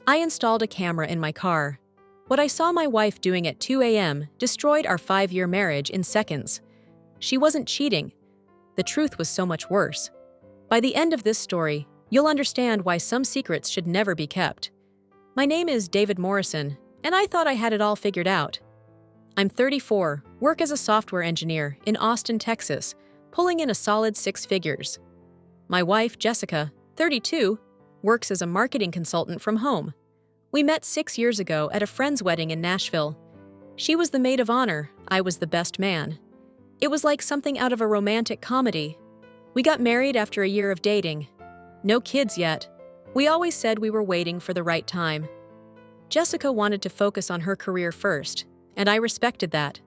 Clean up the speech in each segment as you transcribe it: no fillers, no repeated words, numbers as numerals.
I installed a camera in my car. What I saw my wife doing at 2 a.m. destroyed our 5-year marriage in seconds. She wasn't cheating. The truth was so much worse. By the end of this story, you'll understand why some secrets should never be kept. My name is David Morrison, and I thought I had it all figured out. I'm 34, work as a software engineer in Austin, Texas, pulling in a solid 6 figures. My wife, Jessica, 32, works as a marketing consultant from home. We met 6 years ago at a friend's wedding in Nashville. She was the maid of honor, I was the best man. It was like something out of a romantic comedy. We got married after a year of dating. No kids yet. We always said we were waiting for the right time. Jessica wanted to focus on her career first, and I respected that.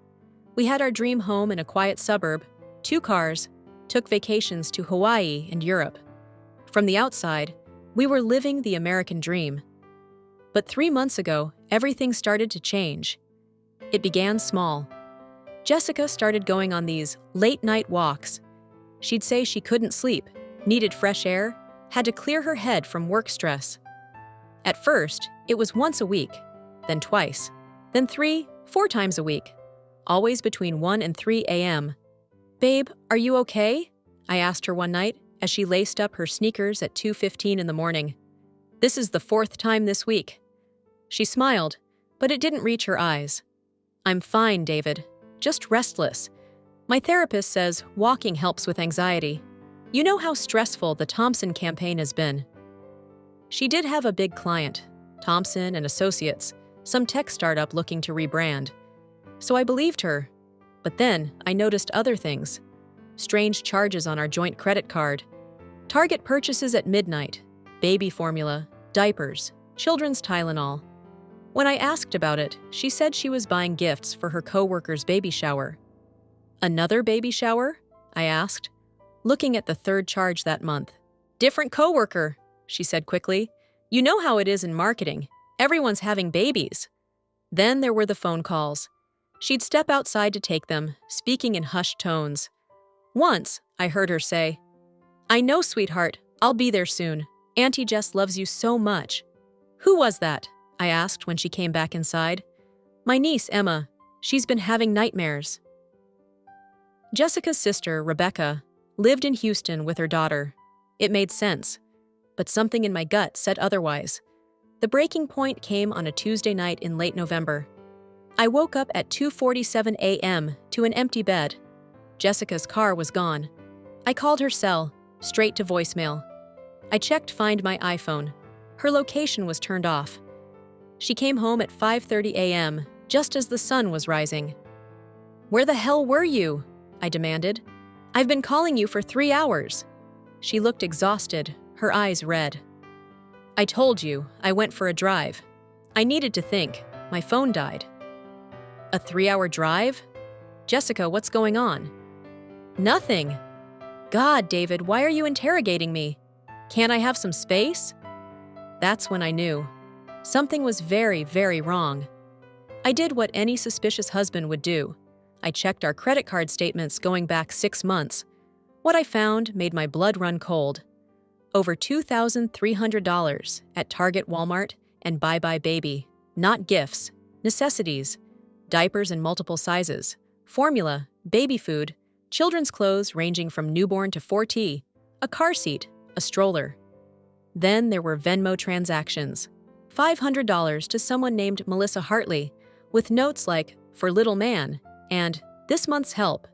We had our dream home in a quiet suburb, 2 cars, took vacations to Hawaii and Europe. From the outside, we were living the American dream. But 3 months ago, everything started to change. It began small. Jessica started going on these late-night walks. She'd say she couldn't sleep, needed fresh air, had to clear her head from work stress. At first, it was once a week, then twice, then 3, 4 times a week, always between 1 and 3 a.m. "Babe, are you okay?" I asked her one night as she laced up her sneakers at 2:15 in the morning. "This is the 4th time this week." She smiled, but it didn't reach her eyes. "I'm fine, David, just restless. My therapist says walking helps with anxiety. You know how stressful the Thompson campaign has been." She did have a big client, Thompson and Associates, some tech startup looking to rebrand. So I believed her. But then I noticed other things. Strange charges on our joint credit card. Target purchases at midnight. Baby formula, diapers, children's Tylenol. When I asked about it, she said she was buying gifts for her coworker's baby shower. "Another baby shower?" I asked, looking at the 3rd charge that month. "Different coworker," she said quickly. "You know how it is in marketing. Everyone's having babies." Then there were the phone calls. She'd step outside to take them, speaking in hushed tones. Once, I heard her say, "I know, sweetheart, I'll be there soon. Auntie Jess loves you so much." "Who was that?" I asked when she came back inside. "My niece, Emma. She's been having nightmares." Jessica's sister, Rebecca, lived in Houston with her daughter. It made sense, but something in my gut said otherwise. The breaking point came on a Tuesday night in late November. I woke up at 2:47 a.m. to an empty bed. Jessica's car was gone. I called her cell, straight to voicemail. I checked Find My iPhone. Her location was turned off. She came home at 5:30 a.m., just as the sun was rising. "Where the hell were you?" I demanded. "I've been calling you for 3 hours." She looked exhausted, her eyes red. "I told you, I went for a drive. I needed to think. My phone died." "A 3-hour drive? Jessica, what's going on?" "Nothing." "God, David, why are you interrogating me? Can't I have some space?" That's when I knew. Something was very, very wrong. I did what any suspicious husband would do. I checked our credit card statements going back 6 months. What I found made my blood run cold. Over $2,300 at Target, Walmart, and Buy Buy Baby. Not gifts, necessities. Diapers in multiple sizes, formula, baby food, children's clothes ranging from newborn to 4T, a car seat, a stroller. Then there were Venmo transactions. $500 to someone named Melissa Hartley, with notes like, "For little man," and "This month's help."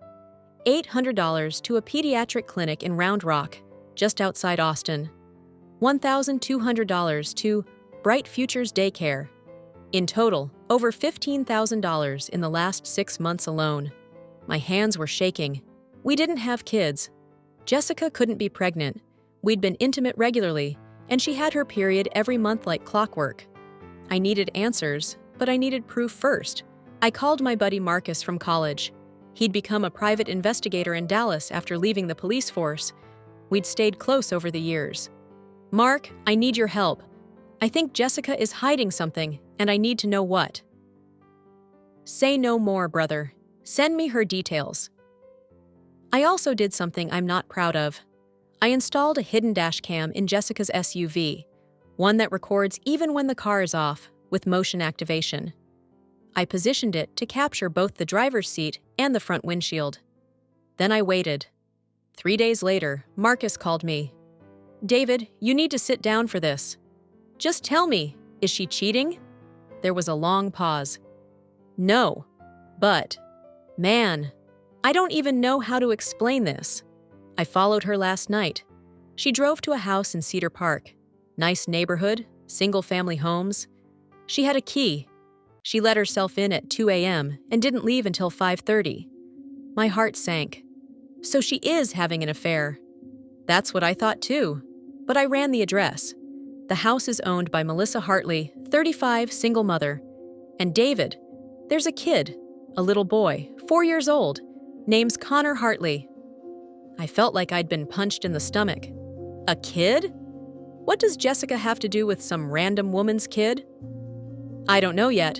$800 to a pediatric clinic in Round Rock, just outside Austin. $1,200 to Bright Futures Daycare. In total, over $15,000 in the last 6 months alone. My hands were shaking. We didn't have kids. Jessica couldn't be pregnant. We'd been intimate regularly, and she had her period every month like clockwork. I needed answers, but I needed proof first. I called my buddy Marcus from college. He'd become a private investigator in Dallas after leaving the police force. We'd stayed close over the years. "Mark, I need your help. I think Jessica is hiding something, and I need to know what." "Say no more, brother. Send me her details." I also did something I'm not proud of. I installed a hidden dash cam in Jessica's SUV. one that records even when the car is off, with motion activation. I positioned it to capture both the driver's seat and the front windshield. Then I waited. 3 days later, Marcus called me. "David, you need to sit down for this. Just tell me, is she cheating?" There was a long pause. "No, but, man, I don't even know how to explain this. I followed her last night. She drove to a house in Cedar Park. Nice neighborhood, single-family homes. She had a key. She let herself in at 2 a.m. and didn't leave until 5:30. My heart sank. So she is having an affair. That's what I thought too, but I ran the address. The house is owned by Melissa Hartley, 35, single mother. And David, there's a kid, a little boy, 4 years old, name's Connor Hartley." I felt like I'd been punched in the stomach. A kid? What does Jessica have to do with some random woman's kid? I don't know yet,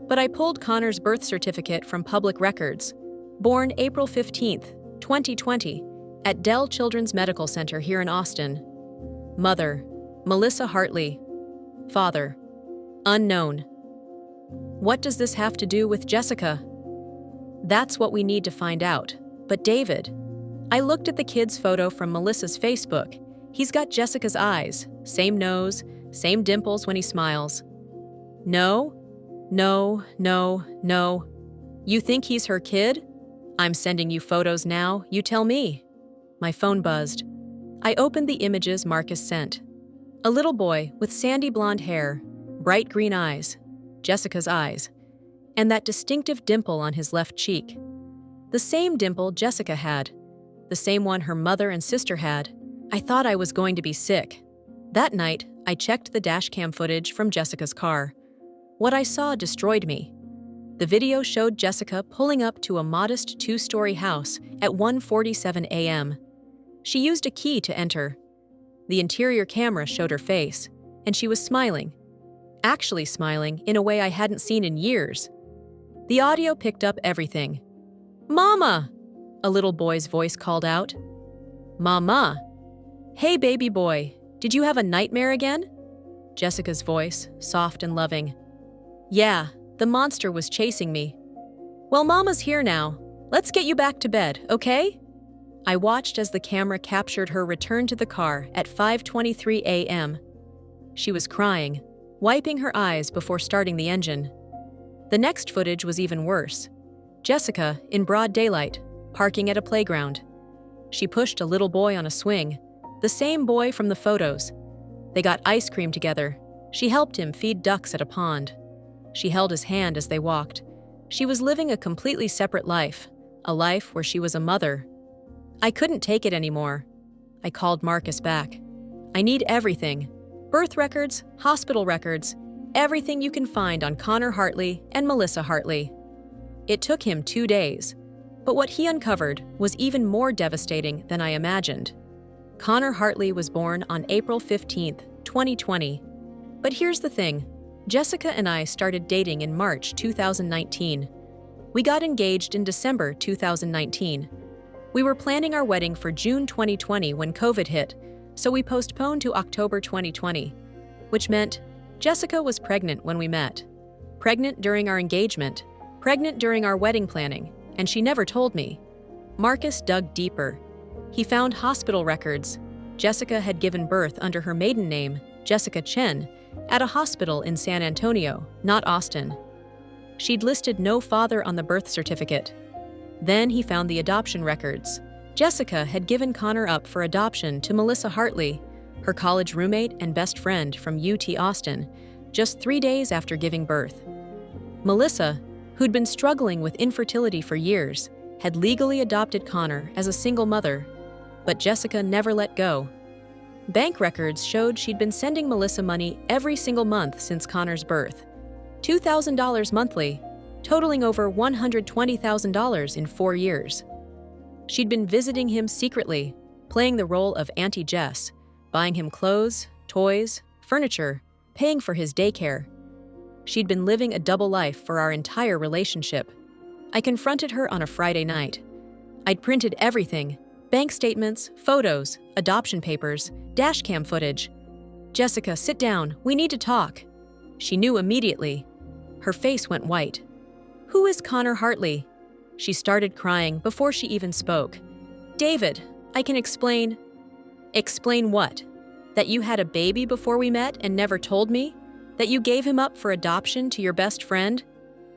but I pulled Connor's birth certificate from public records. Born April 15th, 2020, at Dell Children's Medical Center here in Austin. Mother, Melissa Hartley. Father, unknown. What does this have to do with Jessica? That's what we need to find out. But David, I looked at the kid's photo from Melissa's Facebook. He's got Jessica's eyes, same nose, same dimples when he smiles. No, no, no, no. You think he's her kid? I'm sending you photos now, you tell me. My phone buzzed. I opened the images Marcus sent. A little boy with sandy blonde hair, bright green eyes, Jessica's eyes, and that distinctive dimple on his left cheek. The same dimple Jessica had, the same one her mother and sister had. I thought I was going to be sick. That night, I checked the dashcam footage from Jessica's car. What I saw destroyed me. The video showed Jessica pulling up to a modest 2-story house at 1:47 a.m. She used a key to enter. The interior camera showed her face, and she was smiling. Actually smiling in a way I hadn't seen in years. The audio picked up everything. "Mama!" a little boy's voice called out. "Mama! Hey, baby boy, did you have a nightmare again?" Jessica's voice, soft and loving. "Yeah, the monster was chasing me." "Well, Mama's here now. Let's get you back to bed, okay?" I watched as the camera captured her return to the car at 5:23 a.m. She was crying, wiping her eyes before starting the engine. The next footage was even worse. Jessica, in broad daylight, parking at a playground. She pushed a little boy on a swing, the same boy from the photos. They got ice cream together. She helped him feed ducks at a pond. She held his hand as they walked. She was living a completely separate life, a life where she was a mother. I couldn't take it anymore. I called Marcus back. "I need everything. Birth records, hospital records, everything you can find on Connor Hartley and Melissa Hartley." It took him 2 days, but what he uncovered was even more devastating than I imagined. Connor Hartley was born on April 15th, 2020. But here's the thing. Jessica and I started dating in March 2019. We got engaged in December 2019. We were planning our wedding for June 2020 when COVID hit, so we postponed to October 2020, which meant Jessica was pregnant when we met. Pregnant during our engagement, pregnant during our wedding planning, and she never told me. Marcus dug deeper. He found hospital records. Jessica had given birth under her maiden name, Jessica Chen, at a hospital in San Antonio, not Austin. She'd listed no father on the birth certificate. Then he found the adoption records. Jessica had given Connor up for adoption to Melissa Hartley, her college roommate and best friend from UT Austin, just 3 days after giving birth. Melissa, who'd been struggling with infertility for years, had legally adopted Connor as a single mother, but Jessica never let go. Bank records showed she'd been sending Melissa money every single month since Connor's birth, $2,000 monthly, totaling over $120,000 in 4 years. She'd been visiting him secretly, playing the role of Auntie Jess, buying him clothes, toys, furniture, paying for his daycare. She'd been living a double life for our entire relationship. I confronted her on a Friday night. I'd printed everything: bank statements, photos, adoption papers, dashcam footage. "Jessica, sit down. We need to talk." She knew immediately. Her face went white. "Who is Connor Hartley?" She started crying before she even spoke. "David, I can explain." "Explain what? That you had a baby before we met and never told me? That you gave him up for adoption to your best friend?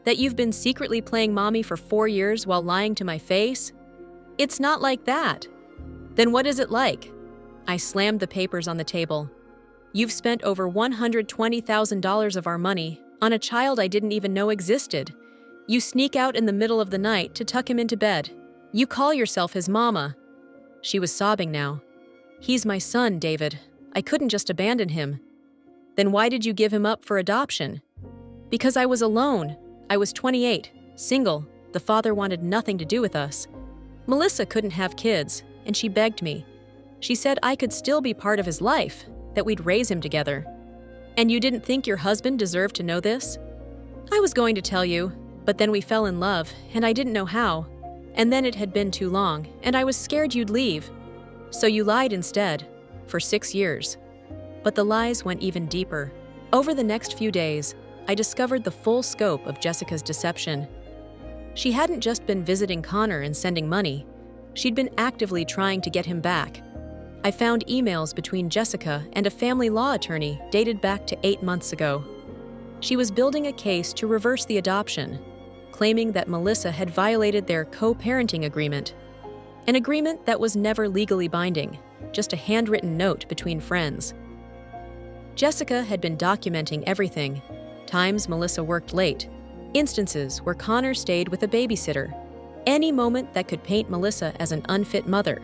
That you've been secretly playing mommy for 4 years while lying to my face? It's not like that." "Then what is it like?" I slammed the papers on the table. "You've spent over $120,000 of our money on a child I didn't even know existed. You sneak out in the middle of the night to tuck him into bed. You call yourself his mama." She was sobbing now. "He's my son, David. I couldn't just abandon him." "Then why did you give him up for adoption?" "Because I was alone. I was 28, single. The father wanted nothing to do with us. Melissa couldn't have kids, and she begged me. She said I could still be part of his life, that we'd raise him together." "And you didn't think your husband deserved to know this?" "I was going to tell you, but then we fell in love, and I didn't know how. And then it had been too long, and I was scared you'd leave. So you lied instead, for 6 years." But the lies went even deeper. Over the next few days, I discovered the full scope of Jessica's deception. She hadn't just been visiting Connor and sending money. She'd been actively trying to get him back. I found emails between Jessica and a family law attorney dated back to 8 months ago. She was building a case to reverse the adoption, claiming that Melissa had violated their co-parenting agreement. An agreement that was never legally binding, just a handwritten note between friends. Jessica had been documenting everything: times Melissa worked late, instances where Connor stayed with a babysitter, any moment that could paint Melissa as an unfit mother.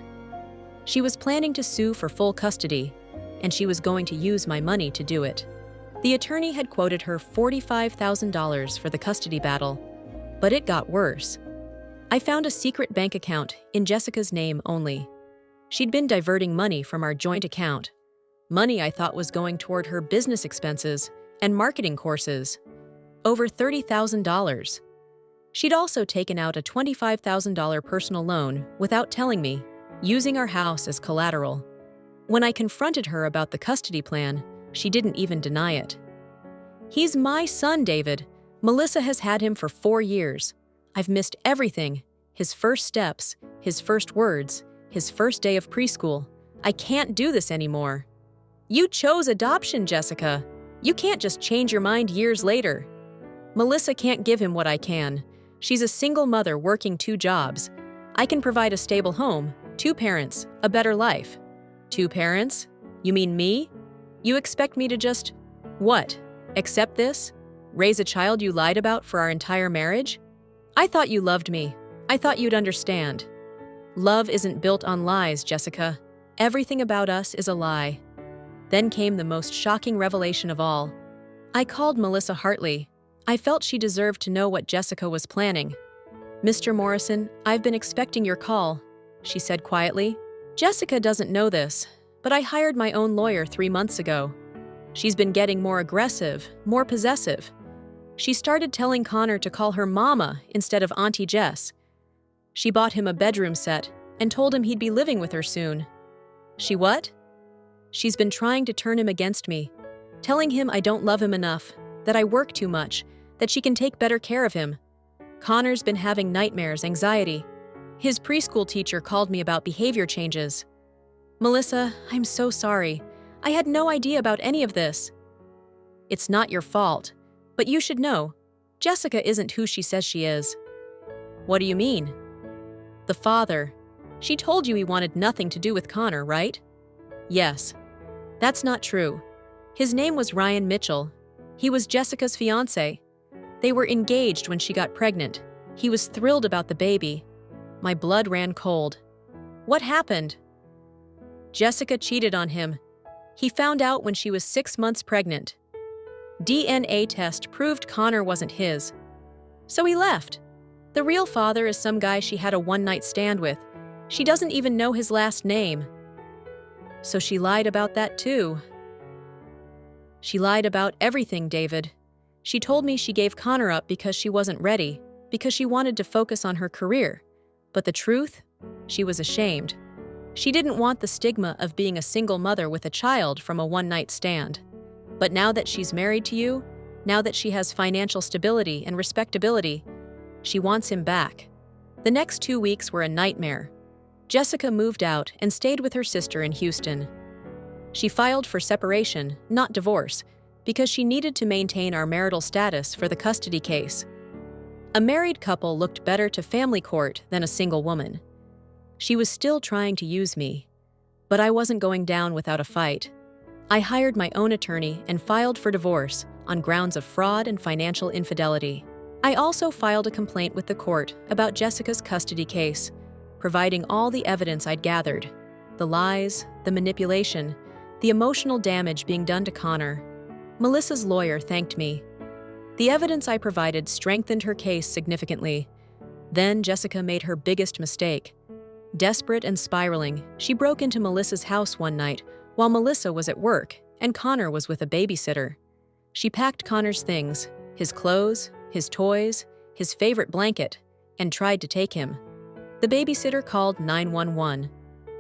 She was planning to sue for full custody, and she was going to use my money to do it. The attorney had quoted her $45,000 for the custody battle, but it got worse. I found a secret bank account in Jessica's name only. She'd been diverting money from our joint account, money I thought was going toward her business expenses and marketing courses. Over $30,000. She'd also taken out a $25,000 personal loan without telling me, using our house as collateral. When I confronted her about the custody plan, she didn't even deny it. "He's my son, David. Melissa has had him for 4 years. I've missed everything: his first steps, his first words, his first day of preschool. I can't do this anymore." "You chose adoption, Jessica. You can't just change your mind years later." "Melissa can't give him what I can. She's a single mother working 2 jobs. I can provide a stable home, 2 parents, a better life." "2 parents? You mean me? You expect me to just, what, accept this? Raise a child you lied about for our entire marriage? I thought you loved me. I thought you'd understand." "Love isn't built on lies, Jessica. Everything about us is a lie." Then came the most shocking revelation of all. I called Melissa Hartley. I felt she deserved to know what Jessica was planning. "Mr. Morrison, I've been expecting your call," she said quietly. "Jessica doesn't know this, but I hired my own lawyer 3 months ago. She's been getting more aggressive, more possessive. She started telling Connor to call her Mama instead of Auntie Jess. She bought him a bedroom set and told him he'd be living with her soon." "She what?" "She's been trying to turn him against me, telling him I don't love him enough, that I work too much, that she can take better care of him. Connor's been having nightmares, anxiety. His preschool teacher called me about behavior changes." "Melissa, I'm so sorry. I had no idea about any of this." "It's not your fault, but you should know. Jessica isn't who she says she is." "What do you mean?" "The father. She told you he wanted nothing to do with Connor, right?" "Yes." "That's not true. His name was Ryan Mitchell. He was Jessica's fiancé. They were engaged when she got pregnant. He was thrilled about the baby." My blood ran cold. "What happened?" "Jessica cheated on him. He found out when she was 6 months pregnant. DNA test proved Connor wasn't his. So he left. The real father is some guy she had a one-night stand with. She doesn't even know his last name." "So she lied about that too." "She lied about everything, David. She told me she gave Connor up because she wasn't ready, because she wanted to focus on her career. But the truth? She was ashamed. She didn't want the stigma of being a single mother with a child from a one-night stand. But now that she's married to you, now that she has financial stability and respectability, she wants him back. The next 2 weeks were a nightmare. Jessica moved out and stayed with her sister in Houston. She filed for separation, not divorce, because she needed to maintain our marital status for the custody case. A married couple looked better to family court than a single woman. She was still trying to use me, but I wasn't going down without a fight. I hired my own attorney and filed for divorce on grounds of fraud and financial infidelity. I also filed a complaint with the court about Jessica's custody case, providing all the evidence I'd gathered: the lies, the manipulation, the emotional damage being done to Connor. Melissa's lawyer thanked me. The evidence I provided strengthened her case significantly. Then Jessica made her biggest mistake. Desperate and spiraling, she broke into Melissa's house one night while Melissa was at work and Connor was with a babysitter. She packed Connor's things, his clothes, his toys, his favorite blanket, and tried to take him. The babysitter called 911.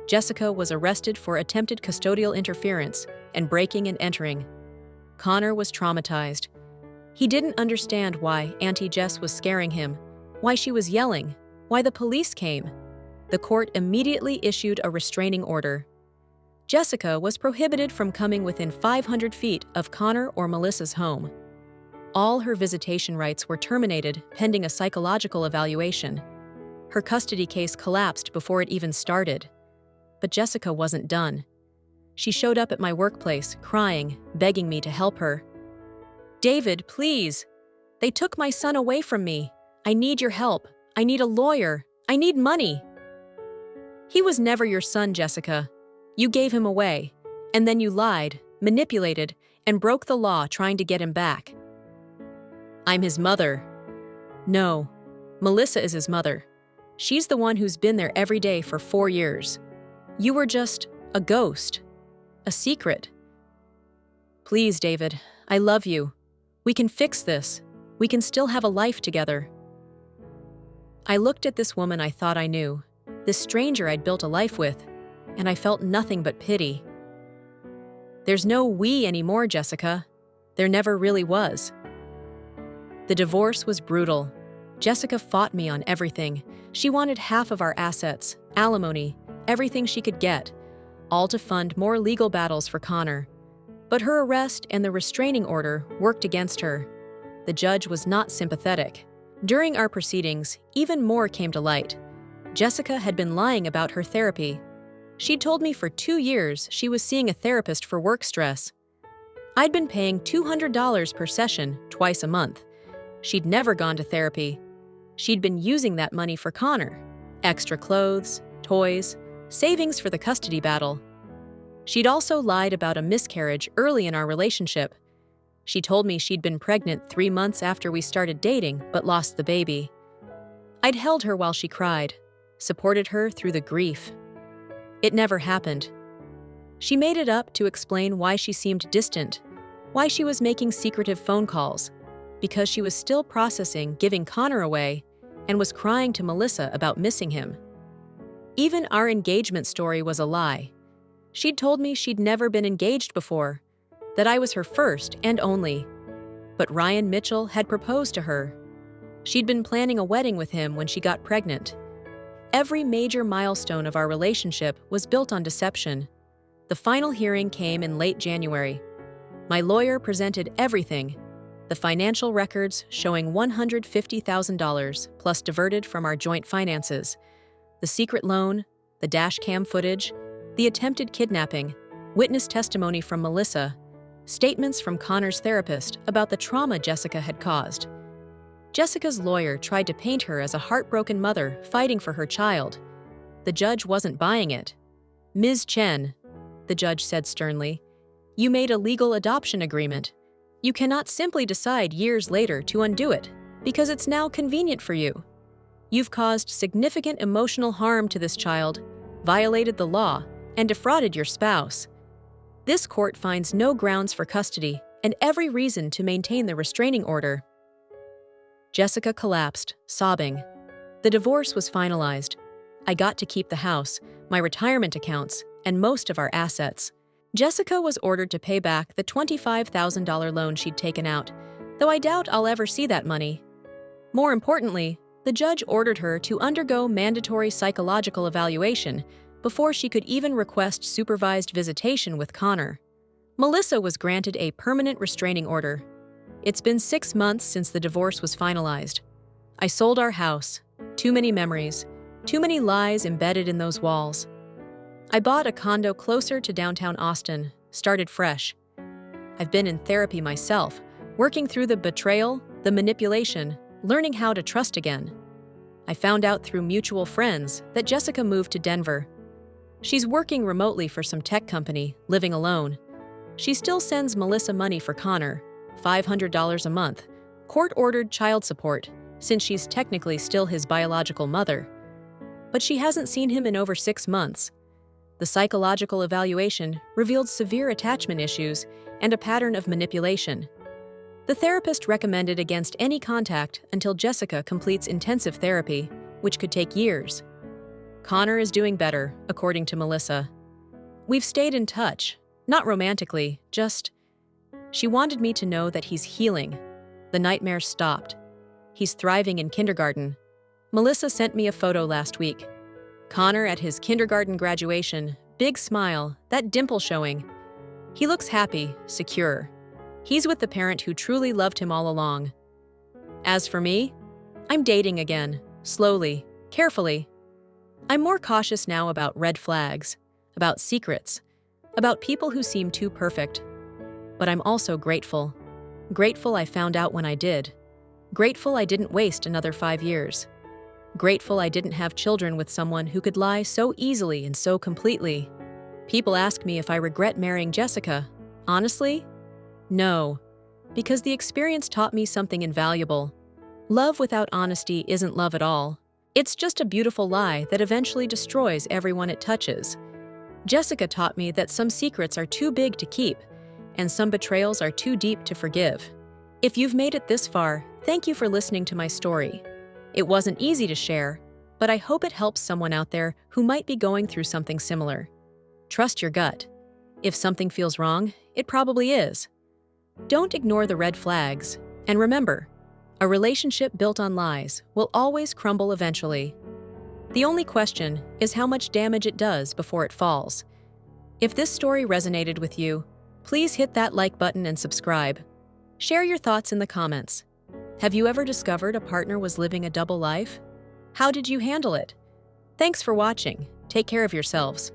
Jessica was arrested for attempted custodial interference and breaking and entering. Connor was traumatized. He didn't understand why Auntie Jess was scaring him, why she was yelling, why the police came. The court immediately issued a restraining order. Jessica was prohibited from coming within 500 feet of Connor or Melissa's home. All her visitation rights were terminated pending a psychological evaluation. Her custody case collapsed before it even started. But Jessica wasn't done. She showed up at my workplace, crying, begging me to help her. "David, please! They took my son away from me. I need your help. I need a lawyer. I need money." "He was never your son, Jessica. You gave him away, and then you lied, manipulated, and broke the law trying to get him back." "I'm his mother." "No, Melissa is his mother. She's the one who's been there every day for 4 years. You were just a ghost, a secret." "Please, David, I love you. We can fix this. We can still have a life together." I looked at this woman I thought I knew, this stranger I'd built a life with, and I felt nothing but pity. "There's no we anymore, Jessica. There never really was." The divorce was brutal. Jessica fought me on everything. She wanted half of our assets, alimony, everything she could get, all to fund more legal battles for Connor. But her arrest and the restraining order worked against her. The judge was not sympathetic. During our proceedings, even more came to light. Jessica had been lying about her therapy. She'd told me for 2 years she was seeing a therapist for work stress. I'd been paying $200 per session twice a month. She'd never gone to therapy. She'd been using that money for Connor: extra clothes, toys, savings for the custody battle. She'd also lied about a miscarriage early in our relationship. She told me she'd been pregnant 3 months after we started dating but lost the baby. I'd held her while she cried, supported her through the grief. It never happened. She made it up to explain why she seemed distant, why she was making secretive phone calls, because she was still processing giving Connor away and was crying to Melissa about missing him. Even our engagement story was a lie. She'd told me she'd never been engaged before, that I was her first and only. But Ryan Mitchell had proposed to her. She'd been planning a wedding with him when she got pregnant. Every major milestone of our relationship was built on deception. The final hearing came in late January. My lawyer presented everything: the financial records showing $150,000 plus diverted from our joint finances, the secret loan, the dash cam footage, the attempted kidnapping, witness testimony from Melissa, statements from Connor's therapist about the trauma Jessica had caused. Jessica's lawyer tried to paint her as a heartbroken mother fighting for her child. The judge wasn't buying it. "Ms. Chen," the judge said sternly, "you made a legal adoption agreement. You cannot simply decide years later to undo it, because it's now convenient for you. You've caused significant emotional harm to this child, violated the law, and defrauded your spouse. This court finds no grounds for custody and every reason to maintain the restraining order." Jessica collapsed, sobbing. The divorce was finalized. I got to keep the house, my retirement accounts, and most of our assets. Jessica was ordered to pay back the $25,000 loan she'd taken out, though I doubt I'll ever see that money. More importantly, the judge ordered her to undergo mandatory psychological evaluation before she could even request supervised visitation with Connor. Melissa was granted a permanent restraining order. It's been 6 months since the divorce was finalized. I sold our house. Too many memories. Too many lies embedded in those walls. I bought a condo closer to downtown Austin, started fresh. I've been in therapy myself, working through the betrayal, the manipulation, learning how to trust again. I found out through mutual friends that Jessica moved to Denver. She's working remotely for some tech company, living alone. She still sends Melissa money for Connor, $500 a month, court-ordered child support, since she's technically still his biological mother. But she hasn't seen him in over 6 months. The psychological evaluation revealed severe attachment issues and a pattern of manipulation. The therapist recommended against any contact until Jessica completes intensive therapy, which could take years. Connor is doing better, according to Melissa. We've stayed in touch, not romantically, just... She wanted me to know that he's healing. The nightmares stopped. He's thriving in kindergarten. Melissa sent me a photo last week. Connor at his kindergarten graduation, big smile, that dimple showing. He looks happy, secure. He's with the parent who truly loved him all along. As for me, I'm dating again, slowly, carefully. I'm more cautious now about red flags, about secrets, about people who seem too perfect. But I'm also grateful. Grateful I found out when I did. Grateful I didn't waste another 5 years. Grateful I didn't have children with someone who could lie so easily and so completely. People ask me if I regret marrying Jessica. Honestly, no, because the experience taught me something invaluable. Love without honesty isn't love at all. It's just a beautiful lie that eventually destroys everyone it touches. Jessica taught me that some secrets are too big to keep, and some betrayals are too deep to forgive. If you've made it this far, thank you for listening to my story. It wasn't easy to share, but I hope it helps someone out there who might be going through something similar. Trust your gut. If something feels wrong, it probably is. Don't ignore the red flags, and remember, a relationship built on lies will always crumble eventually. The only question is how much damage it does before it falls. If this story resonated with you, please hit that like button and subscribe. Share your thoughts in the comments. Have you ever discovered a partner was living a double life? How did you handle it? Thanks for watching. Take care of yourselves.